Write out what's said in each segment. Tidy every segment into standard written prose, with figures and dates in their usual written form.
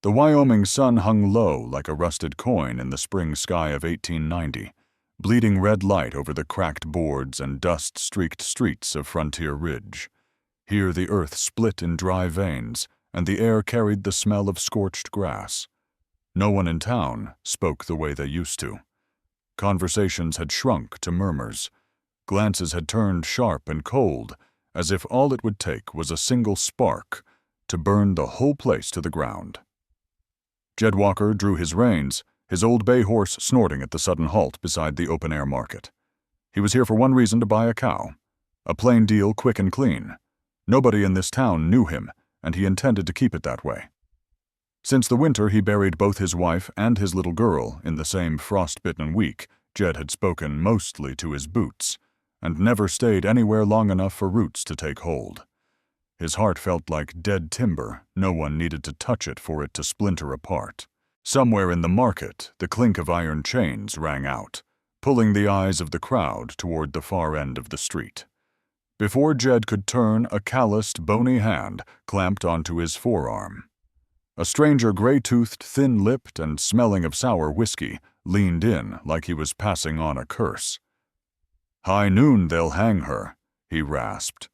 The Wyoming sun hung low like a rusted coin in the spring sky of 1890, bleeding red light over the cracked boards and dust-streaked streets of Frontier Ridge. Here the earth split in dry veins, and the air carried the smell of scorched grass. No one in town spoke the way they used to. Conversations had shrunk to murmurs. Glances had turned sharp and cold, as if all it would take was a single spark to burn the whole place to the ground. Jed Walker drew his reins, his old bay horse snorting at the sudden halt beside the open-air market. He was here for one reason: to buy a cow. A plain deal, quick and clean. Nobody in this town knew him, and he intended to keep it that way. Since the winter he buried both his wife and his little girl in the same frost-bitten week, Jed had spoken mostly to his boots, and never stayed anywhere long enough for roots to take hold. His heart felt like dead timber. No one needed to touch it for it to splinter apart. Somewhere in the market, the clink of iron chains rang out, pulling the eyes of the crowd toward the far end of the street. Before Jed could turn, a calloused, bony hand clamped onto his forearm. A stranger, gray-toothed, thin-lipped, and smelling of sour whiskey, leaned in like he was passing on a curse. "High noon they'll hang her," he rasped.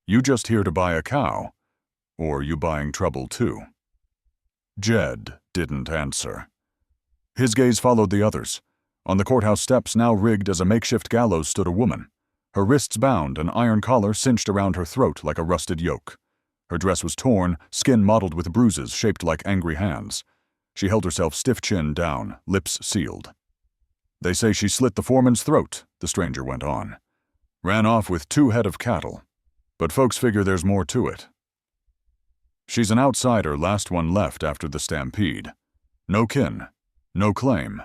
"You just here to buy a cow? Or you buying trouble too?" Jed didn't answer. His gaze followed the others. On the courthouse steps, now rigged as a makeshift gallows, stood a woman. Her wrists bound, an iron collar cinched around her throat like a rusted yoke. Her dress was torn, skin mottled with bruises shaped like angry hands. She held herself stiff-chinned down, lips sealed. "They say she slit the foreman's throat," the stranger went on. "Ran off with 2 head of cattle. But folks figure there's more to it. She's an outsider, last one left after the stampede. No kin, no claim."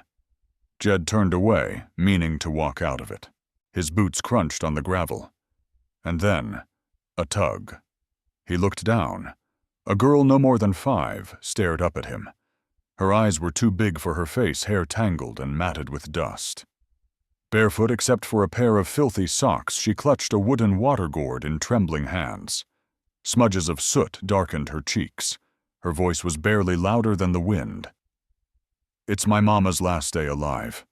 Jed turned away, meaning to walk out of it. His boots crunched on the gravel. And then, a tug. He looked down. A girl no more than 5 stared up at him. Her eyes were too big for her face, hair tangled and matted with dust. Barefoot except for a pair of filthy socks, she clutched a wooden water gourd in trembling hands. Smudges of soot darkened her cheeks. Her voice was barely louder than the wind. "It's my mama's last day alive.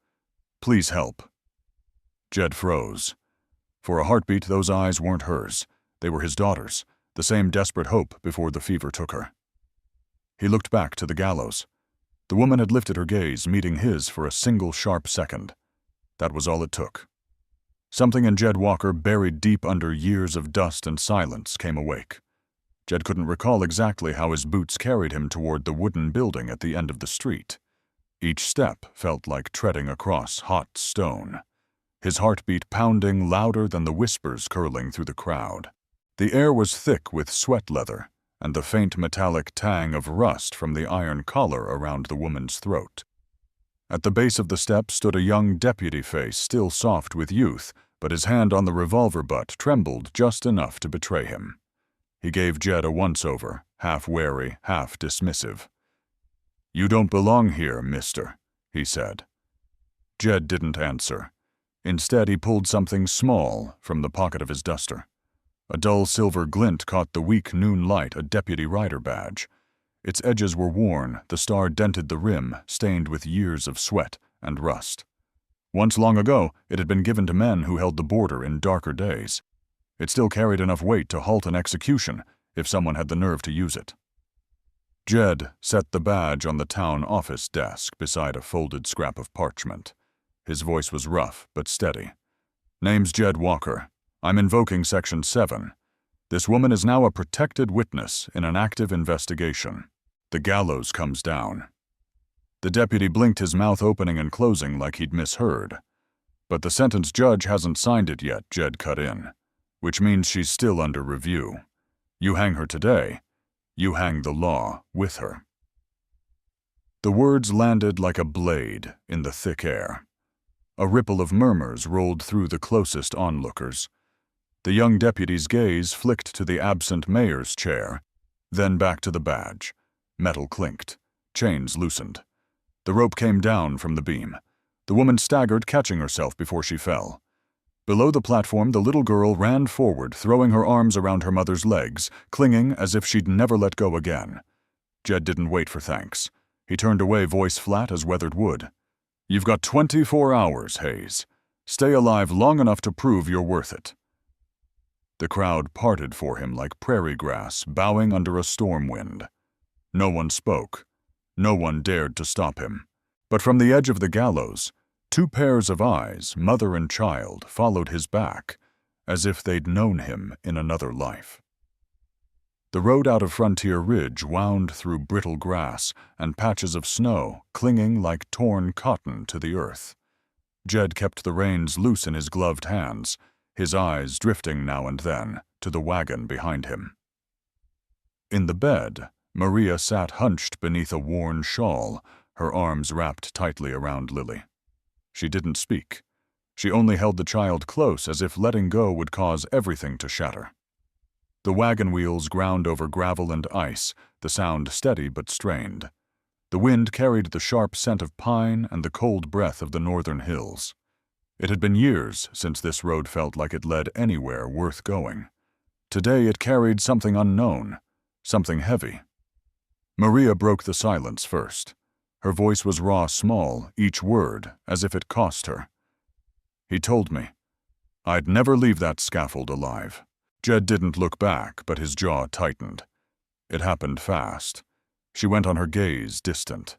Please help." Jed froze. For a heartbeat, those eyes weren't hers. They were his daughter's, the same desperate hope before the fever took her. He looked back to the gallows. The woman had lifted her gaze, meeting his for a single sharp second. That was all it took. Something in Jed Walker, buried deep under years of dust and silence, came awake. Jed couldn't recall exactly how his boots carried him toward the wooden building at the end of the street. Each step felt like treading across hot stone, his heartbeat pounding louder than the whispers curling through the crowd. The air was thick with sweat leather and the faint metallic tang of rust from the iron collar around the woman's throat. At the base of the steps stood a young deputy face, still soft with youth, but his hand on the revolver butt trembled just enough to betray him. He gave Jed a once-over, half wary, half dismissive. "You don't belong here, mister," he said. Jed didn't answer. Instead, he pulled something small from the pocket of his duster. A dull silver glint caught the weak noon light, a deputy rider badge. Its edges were worn, the star dented the rim, stained with years of sweat and rust. Once long ago, it had been given to men who held the border in darker days. It still carried enough weight to halt an execution if someone had the nerve to use it. Jed set the badge on the town office desk beside a folded scrap of parchment. His voice was rough but steady. "Name's Jed Walker. I'm invoking Section 7. This woman is now a protected witness in an active investigation. The gallows comes down." The deputy blinked, his mouth opening and closing like he'd misheard. "But the sentence judge hasn't signed it yet," Jed cut in, "which means she's still under review. You hang her today, you hang the law with her." The words landed like a blade in the thick air. A ripple of murmurs rolled through the closest onlookers. The young deputy's gaze flicked to the absent mayor's chair, then back to the badge. Metal clinked. Chains loosened. The rope came down from the beam. The woman staggered, catching herself before she fell. Below the platform, the little girl ran forward, throwing her arms around her mother's legs, clinging as if she'd never let go again. Jed didn't wait for thanks. He turned away, voice flat as weathered wood. "You've got 24 hours, Hayes. Stay alive long enough to prove you're worth it." The crowd parted for him like prairie grass bowing under a storm wind. No one spoke. No one dared to stop him. But from the edge of the gallows, two pairs of eyes, mother and child, followed his back, as if they'd known him in another life. The road out of Frontier Ridge wound through brittle grass and patches of snow clinging like torn cotton to the earth. Jed kept the reins loose in his gloved hands, his eyes drifting now and then to the wagon behind him. In the bed, Maria sat hunched beneath a worn shawl, her arms wrapped tightly around Lily. She didn't speak. She only held the child close, as if letting go would cause everything to shatter. The wagon wheels ground over gravel and ice, the sound steady but strained. The wind carried the sharp scent of pine and the cold breath of the northern hills. It had been years since this road felt like it led anywhere worth going. Today it carried something unknown, something heavy. Maria broke the silence first. Her voice was raw, small, each word as if it cost her. "He told me. I'd never leave that scaffold alive." Jed didn't look back, but his jaw tightened. It happened fast. She went on, her gaze distant.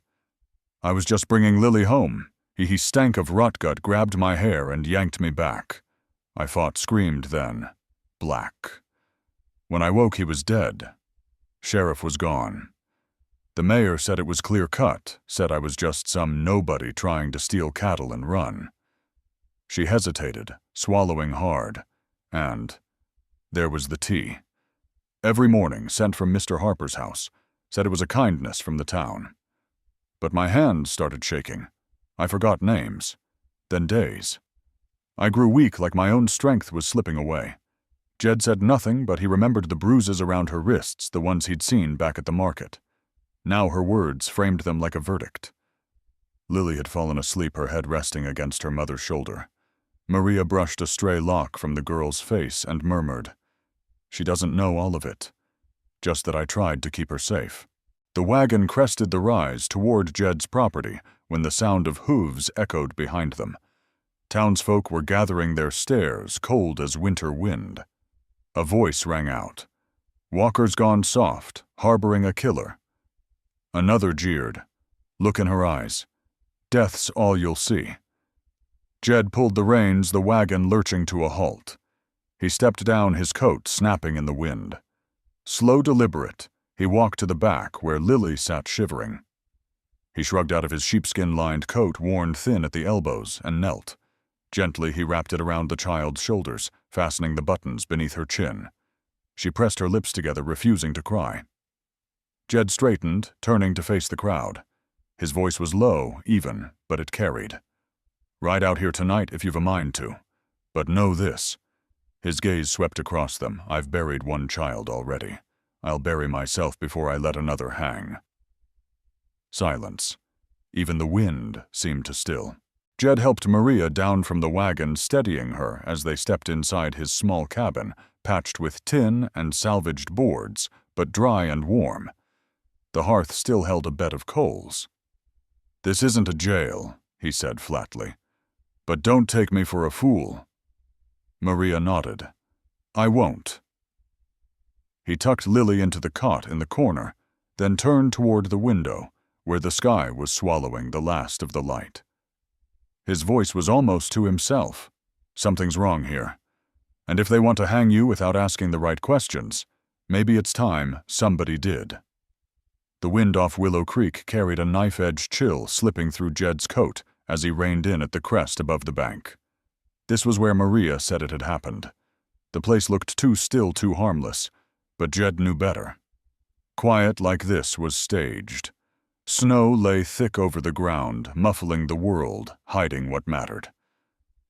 "I was just bringing Lily home. He stank of rotgut, grabbed my hair and yanked me back. I fought, screamed then. Black. When I woke, he was dead. Sheriff was gone. The mayor said it was clear-cut, said I was just some nobody trying to steal cattle and run." She hesitated, swallowing hard, and there was the tea. Every morning, sent from Mr. Harper's house, said it was a kindness from the town. But my hands started shaking. I forgot names, then days. I grew weak, like my own strength was slipping away. Jed said nothing, but he remembered the bruises around her wrists, the ones he'd seen back at the market. Now her words framed them like a verdict. Lily had fallen asleep, her head resting against her mother's shoulder. Maria brushed a stray lock from the girl's face and murmured, "She doesn't know all of it, just that I tried to keep her safe." The wagon crested the rise toward Jed's property when the sound of hooves echoed behind them. Townsfolk were gathering their stares, cold as winter wind. A voice rang out. "Walker's gone soft, harboring a killer." Another jeered. "Look in her eyes. Death's all you'll see." Jed pulled the reins, the wagon lurching to a halt. He stepped down, his coat snapping in the wind. Slow, deliberate, he walked to the back where Lily sat shivering. He shrugged out of his sheepskin-lined coat, worn thin at the elbows, and knelt. Gently he wrapped it around the child's shoulders, fastening the buttons beneath her chin. She pressed her lips together, refusing to cry. Jed straightened, turning to face the crowd. His voice was low, even, but it carried. "Ride out here tonight if you've a mind to. But know this." His gaze swept across them. "I've buried one child already. I'll bury myself before I let another hang." Silence. Even the wind seemed to still. Jed helped Maria down from the wagon, steadying her as they stepped inside his small cabin, patched with tin and salvaged boards, but dry and warm. The hearth still held a bed of coals. "This isn't a jail," he said flatly. "But don't take me for a fool." Maria nodded. "I won't." He tucked Lily into the cot in the corner, then turned toward the window, where the sky was swallowing the last of the light. His voice was almost to himself. "Something's wrong here. And if they want to hang you without asking the right questions, maybe it's time somebody did." The wind off Willow Creek carried a knife-edge chill slipping through Jed's coat as he reined in at the crest above the bank. This was where Maria said it had happened. The place looked too still, too harmless, but Jed knew better. Quiet like this was staged. Snow lay thick over the ground, muffling the world, hiding what mattered.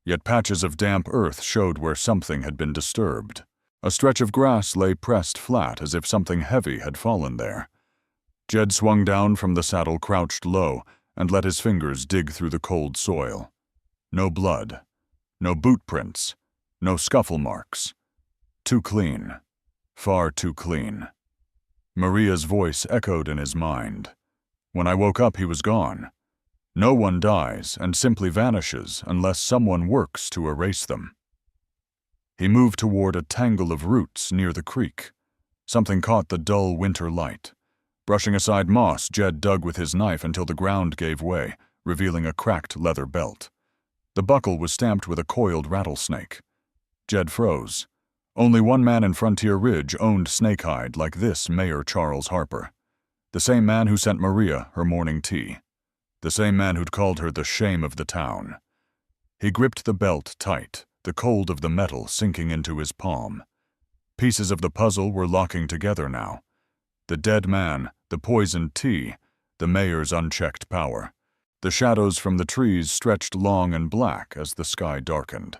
Yet patches of damp earth showed where something had been disturbed. A stretch of grass lay pressed flat as if something heavy had fallen there. Jed swung down from the saddle, crouched low, and let his fingers dig through the cold soil. No blood. No boot prints. No scuffle marks. Too clean. Far too clean. Maria's voice echoed in his mind. When I woke up, he was gone. No one dies and simply vanishes unless someone works to erase them. He moved toward a tangle of roots near the creek. Something caught the dull winter light. Brushing aside moss, Jed dug with his knife until the ground gave way, revealing a cracked leather belt. The buckle was stamped with a coiled rattlesnake. Jed froze. Only one man in Frontier Ridge owned snakehide like this Mayor Charles Harper. The same man who sent Maria her morning tea. The same man who'd called her the shame of the town. He gripped the belt tight, the cold of the metal sinking into his palm. Pieces of the puzzle were locking together now. The dead man, the poisoned tea, the mayor's unchecked power. The shadows from the trees stretched long and black as the sky darkened.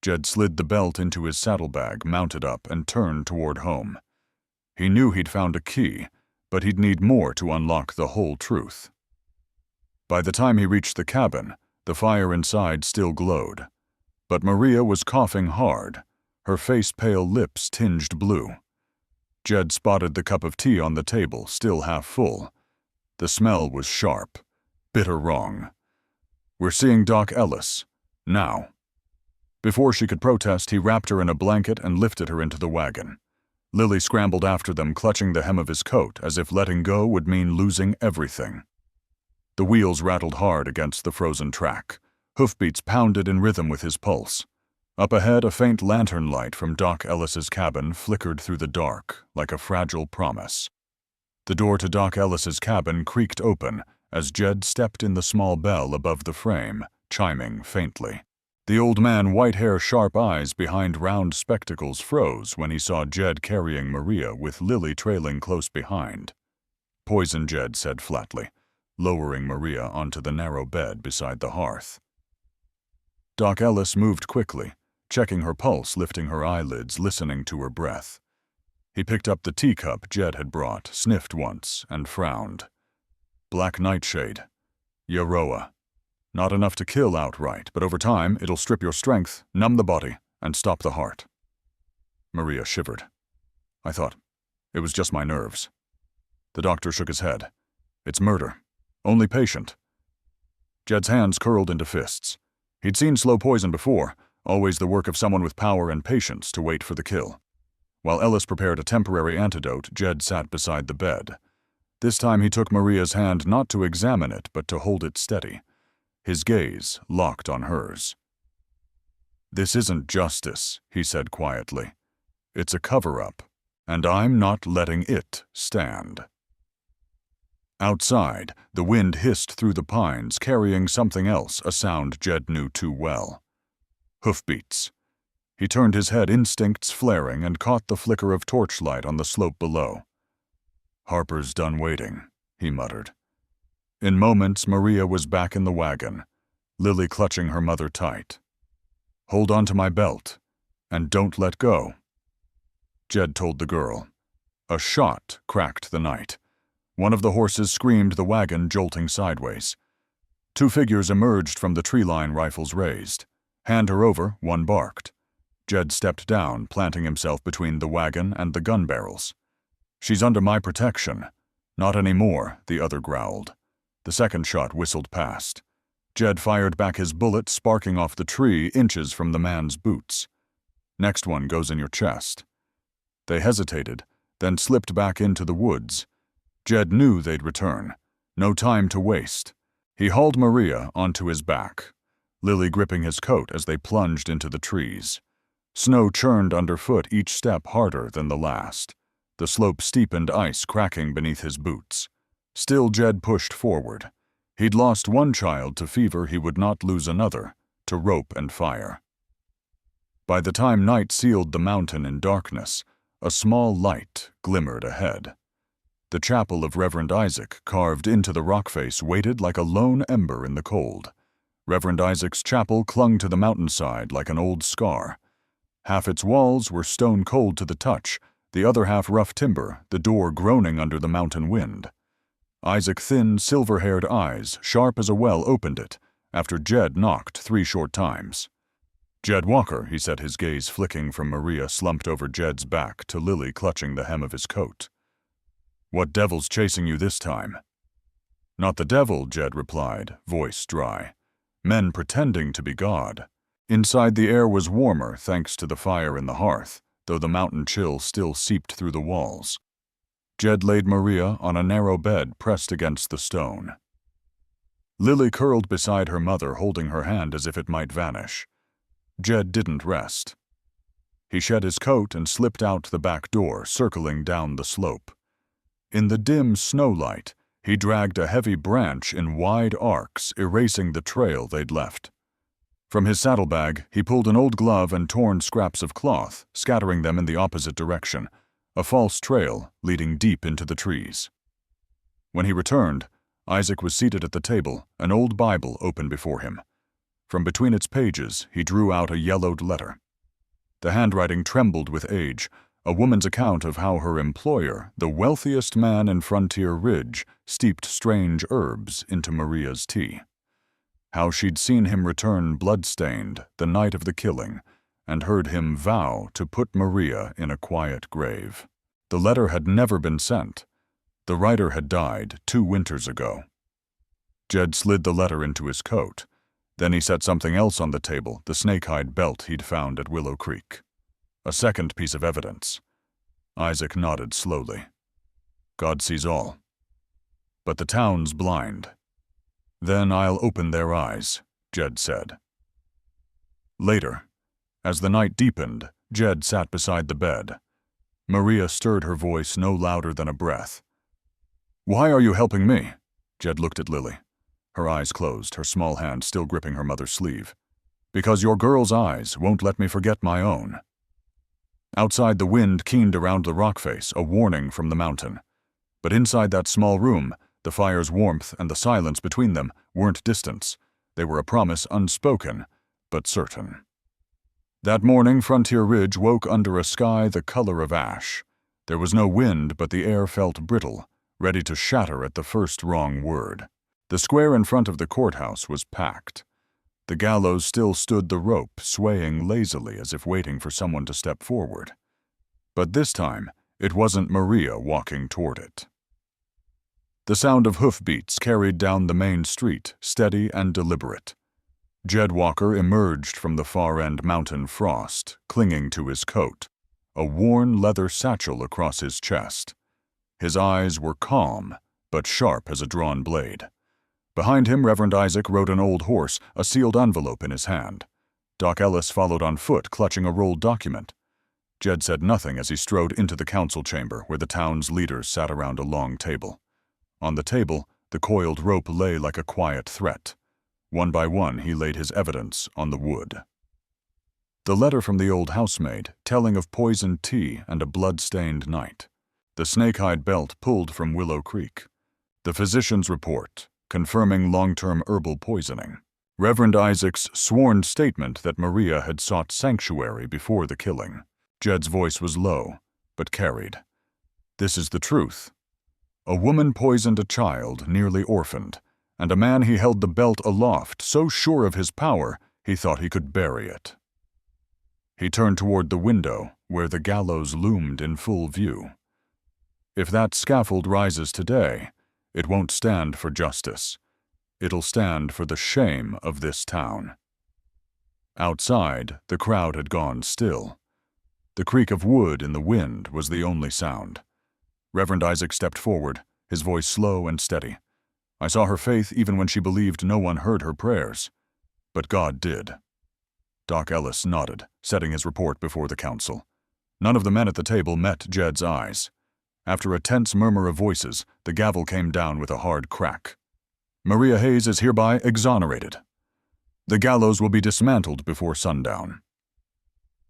Jed slid the belt into his saddlebag, mounted up, and turned toward home. He knew he'd found a key, but he'd need more to unlock the whole truth. By the time he reached the cabin, the fire inside still glowed. But Maria was coughing hard, her face-pale lips tinged blue. Jed spotted the cup of tea on the table, still half full. The smell was sharp, bitter wrong. "We're seeing Doc Ellis. Now." Before she could protest, he wrapped her in a blanket and lifted her into the wagon. Lily scrambled after them, clutching the hem of his coat, as if letting go would mean losing everything. The wheels rattled hard against the frozen track. Hoofbeats pounded in rhythm with his pulse. Up ahead, a faint lantern light from Doc Ellis's cabin flickered through the dark, like a fragile promise. The door to Doc Ellis's cabin creaked open as Jed stepped in the small bell above the frame, chiming faintly. The old man, white hair, sharp eyes behind round spectacles, froze when he saw Jed carrying Maria with Lily trailing close behind. "Poison," Jed said flatly, lowering Maria onto the narrow bed beside the hearth. Doc Ellis moved quickly, checking her pulse, lifting her eyelids, listening to her breath. He picked up the teacup Jed had brought, sniffed once, and frowned. "Black nightshade. Yaroa. Not enough to kill outright, but over time it'll strip your strength, numb the body, and stop the heart." Maria shivered. "I thought it was just my nerves." The doctor shook his head. "It's murder. Only patient." Jed's hands curled into fists. He'd seen slow poison before, always the work of someone with power and patience to wait for the kill. While Ellis prepared a temporary antidote, Jed sat beside the bed. This time he took Maria's hand not to examine it, but to hold it steady. His gaze locked on hers. "This isn't justice," he said quietly. "It's a cover-up, and I'm not letting it stand." Outside, the wind hissed through the pines, carrying something else, a sound Jed knew too well. Hoofbeats. He turned his head, instincts flaring, and caught the flicker of torchlight on the slope below. "Harper's done waiting," he muttered. In moments, Maria was back in the wagon, Lily clutching her mother tight. "Hold on to my belt, and don't let go," Jed told the girl. A shot cracked the night. One of the horses screamed, the wagon jolting sideways. Two figures emerged from the tree line, rifles raised. Hand her over, one barked. Jed stepped down, planting himself between the wagon and the gun barrels. "She's under my protection." "Not anymore," the other growled. The second shot whistled past. Jed fired back his bullet, sparking off the tree inches from the man's boots. "Next one goes in your chest." They hesitated, then slipped back into the woods. Jed knew they'd return. No time to waste. He hauled Maria onto his back, Lily gripping his coat as they plunged into the trees. Snow churned underfoot, each step harder than the last. The slope steepened, ice cracking beneath his boots. Still, Jed pushed forward. He'd lost one child to fever, he would not lose another, to rope and fire. By the time night sealed the mountain in darkness, a small light glimmered ahead. The chapel of Reverend Isaac, carved into the rock face, waited like a lone ember in the cold. Reverend Isaac's chapel clung to the mountainside like an old scar. Half its walls were stone cold to the touch, the other half rough timber, the door groaning under the mountain wind. Isaac's thin, silver-haired eyes, sharp as a well, opened it, after Jed knocked 3 short times. "Jed Walker," he said, his gaze flicking from Maria slumped over Jed's back to Lily clutching the hem of his coat. "What devil's chasing you this time?" "Not the devil," Jed replied, voice dry. "Men pretending to be God." Inside, the air was warmer thanks to the fire in the hearth, though the mountain chill still seeped through the walls. Jed laid Maria on a narrow bed pressed against the stone. Lily curled beside her mother, holding her hand as if it might vanish. Jed didn't rest. He shed his coat and slipped out the back door, circling down the slope. In the dim snowlight, he dragged a heavy branch in wide arcs, erasing the trail they'd left. From his saddlebag, he pulled an old glove and torn scraps of cloth, scattering them in the opposite direction, a false trail leading deep into the trees. When he returned, Isaac was seated at the table, an old Bible open before him. From between its pages, he drew out a yellowed letter. The handwriting trembled with age, a woman's account of how her employer, the wealthiest man in Frontier Ridge, steeped strange herbs into Maria's tea. How she'd seen him return blood-stained the night of the killing, and heard him vow to put Maria in a quiet grave. The letter had never been sent. The writer had died 2 winters ago. Jed slid the letter into his coat. Then he set something else on the table, the snake-hide belt he'd found at Willow Creek. A second piece of evidence. Isaac nodded slowly. God sees all. But the town's blind. Then I'll open their eyes, Jed said. Later, as the night deepened, Jed sat beside the bed. Maria stirred, her voice no louder than a breath. "Why are you helping me?" Jed looked at Lily. Her eyes closed, her small hand still gripping her mother's sleeve. "Because your girl's eyes won't let me forget my own." Outside, the wind keened around the rock face, a warning from the mountain. But inside that small room, the fire's warmth and the silence between them weren't distance. They were a promise unspoken, but certain. That morning, Frontier Ridge woke under a sky the color of ash. There was no wind, but the air felt brittle, ready to shatter at the first wrong word. The square in front of the courthouse was packed. The gallows still stood the rope, swaying lazily as if waiting for someone to step forward. But this time, it wasn't Maria walking toward it. The sound of hoofbeats carried down the main street, steady and deliberate. Jed Walker emerged from the far-end mountain frost, clinging to his coat, a worn leather satchel across his chest. His eyes were calm, but sharp as a drawn blade. Behind him, Reverend Isaac rode an old horse, a sealed envelope in his hand. Doc Ellis followed on foot, clutching a rolled document. Jed said nothing as he strode into the council chamber, where the town's leaders sat around a long table. On the table, the coiled rope lay like a quiet threat. One by one, he laid his evidence on the wood. The letter from the old housemaid, telling of poisoned tea and a blood-stained night. The snake-hide belt pulled from Willow Creek. The physician's report, confirming long-term herbal poisoning. Reverend Isaac's sworn statement that Maria had sought sanctuary before the killing. Jed's voice was low, but carried. This is the truth. A woman poisoned a child, nearly orphaned, and a man he held the belt aloft, so sure of his power, he thought he could bury it. He turned toward the window, where the gallows loomed in full view. If that scaffold rises today, it won't stand for justice. It'll stand for the shame of this town. Outside, the crowd had gone still. The creak of wood in the wind was the only sound. Reverend Isaac stepped forward, his voice slow and steady. I saw her faith even when she believed no one heard her prayers. But God did. Doc Ellis nodded, setting his report before the council. None of the men at the table met Jed's eyes. After a tense murmur of voices, the gavel came down with a hard crack. Maria Hayes is hereby exonerated. The gallows will be dismantled before sundown.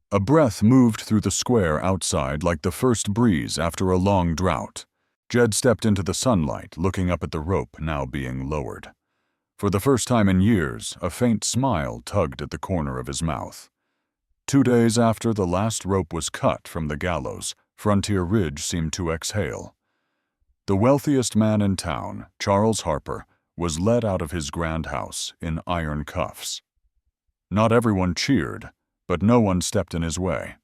A breath moved through the square outside like the first breeze after a long drought. Jed stepped into the sunlight, looking up at the rope now being lowered. For the first time in years, a faint smile tugged at the corner of his mouth. 2 days after the last rope was cut from the gallows, Frontier Ridge seemed to exhale. The wealthiest man in town, Charles Harper, was led out of his grand house in iron cuffs. Not everyone cheered, but no one stepped in his way.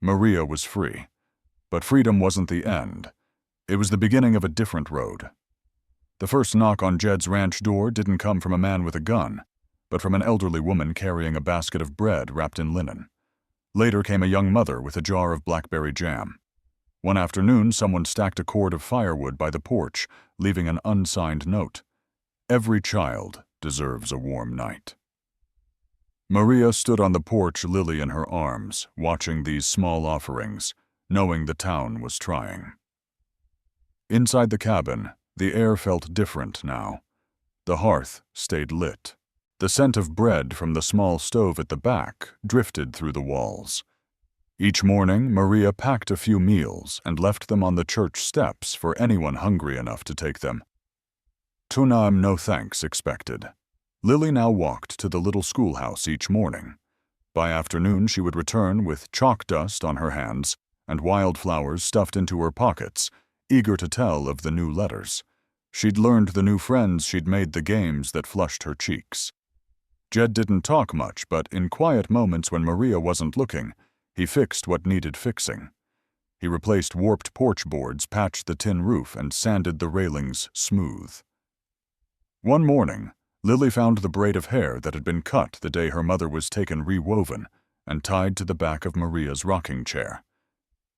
Maria was free, but freedom wasn't the end. It was the beginning of a different road. The first knock on Jed's ranch door didn't come from a man with a gun, but from an elderly woman carrying a basket of bread wrapped in linen. Later came a young mother with a jar of blackberry jam. One afternoon, someone stacked a cord of firewood by the porch, leaving an unsigned note. Every child deserves a warm night. Maria stood on the porch, Lily in her arms, watching these small offerings, knowing the town was trying. Inside the cabin, the air felt different now. The hearth stayed lit. The scent of bread from the small stove at the back drifted through the walls. Each morning, Maria packed a few meals and left them on the church steps for anyone hungry enough to take them. Tunam no thanks expected. Lily now walked to the little schoolhouse each morning. By afternoon, she would return with chalk dust on her hands and wildflowers stuffed into her pockets, eager to tell of the new letters. She'd learned the new friends, she'd made the games that flushed her cheeks. Jed didn't talk much, but in quiet moments when Maria wasn't looking, he fixed what needed fixing. He replaced warped porch boards, patched the tin roof, and sanded the railings smooth. One morning, Lily found the braid of hair that had been cut the day her mother was taken rewoven and tied to the back of Maria's rocking chair.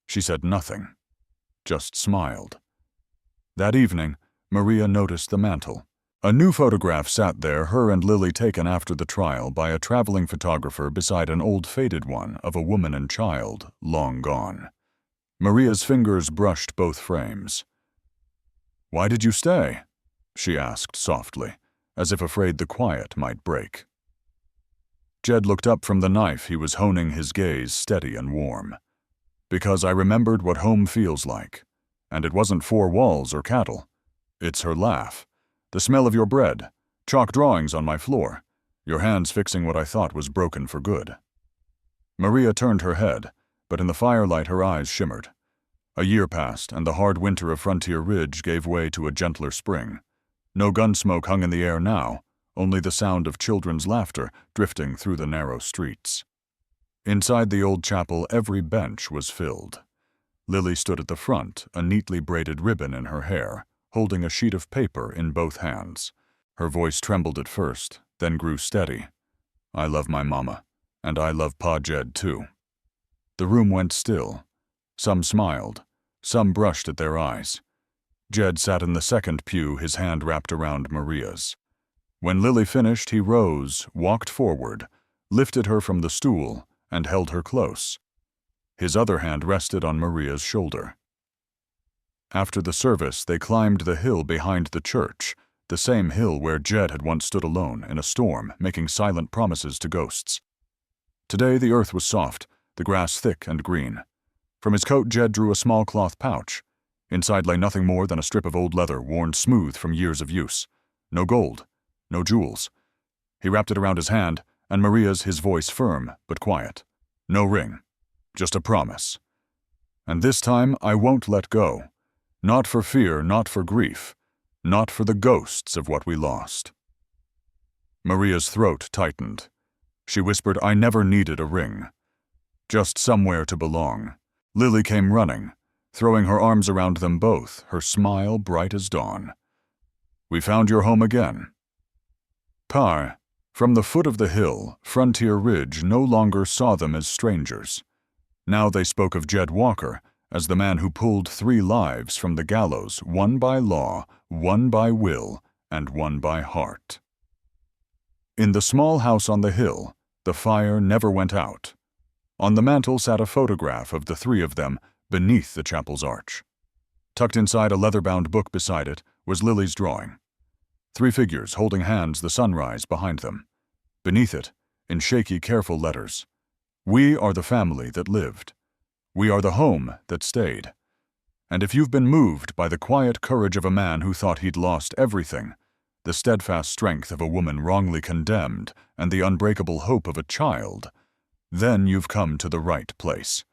She said nothing, just smiled. That evening, Maria noticed the mantel. A new photograph sat there, her and Lily taken after the trial by a traveling photographer beside an old faded one of a woman and child, long gone. Maria's fingers brushed both frames. "Why did you stay?" she asked softly, as if afraid the quiet might break. Jed looked up from the knife, he was honing his gaze steady and warm. "Because I remembered what home feels like. And it wasn't four walls or cattle. It's her laugh. The smell of your bread, chalk drawings on my floor, your hands fixing what I thought was broken for good." Maria turned her head, but in the firelight her eyes shimmered. A year passed, and the hard winter of Frontier Ridge gave way to a gentler spring. No gun smoke hung in the air now, only the sound of children's laughter drifting through the narrow streets. Inside the old chapel, every bench was filled. Lily stood at the front, a neatly braided ribbon in her hair, holding a sheet of paper in both hands. Her voice trembled at first, then grew steady. "I love my mama, and I love Pa Jed too." The room went still. Some smiled, some brushed at their eyes. Jed sat in the second pew, his hand wrapped around Maria's. When Lily finished, he rose, walked forward, lifted her from the stool, and held her close. His other hand rested on Maria's shoulder. After the service, they climbed the hill behind the church, the same hill where Jed had once stood alone in a storm, making silent promises to ghosts. Today the earth was soft, the grass thick and green. From his coat, Jed drew a small cloth pouch. Inside lay nothing more than a strip of old leather worn smooth from years of use. No gold, no jewels. He wrapped it around his hand, and Maria's, his voice firm but quiet. "No ring, just a promise. And this time I won't let go. Not for fear, not for grief, not for the ghosts of what we lost." Maria's throat tightened. She whispered, "I never needed a ring. Just somewhere to belong." Lily came running, throwing her arms around them both, her smile bright as dawn. "We found your home again." Pa, from the foot of the hill, Frontier Ridge no longer saw them as strangers. Now they spoke of Jed Walker as the man who pulled 3 lives from the gallows, one by law, one by will, and one by heart. In the small house on the hill, the fire never went out. On the mantel sat a photograph of the 3 of them beneath the chapel's arch. Tucked inside a leather-bound book beside it was Lily's drawing. 3 figures holding hands, the sunrise behind them. Beneath it, in shaky, careful letters, "We are the family that lived. We are the home that stayed. And if you've been moved by the quiet courage of a man who thought he'd lost everything, the steadfast strength of a woman wrongly condemned, and the unbreakable hope of a child, then you've come to the right place.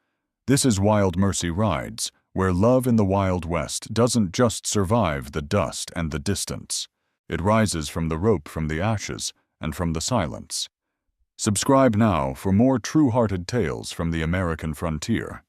This is Wild Mercy Rides, where love in the Wild West doesn't just survive the dust and the distance. It rises from the rope, from the ashes, and from the silence. Subscribe now for more true-hearted tales from the American frontier.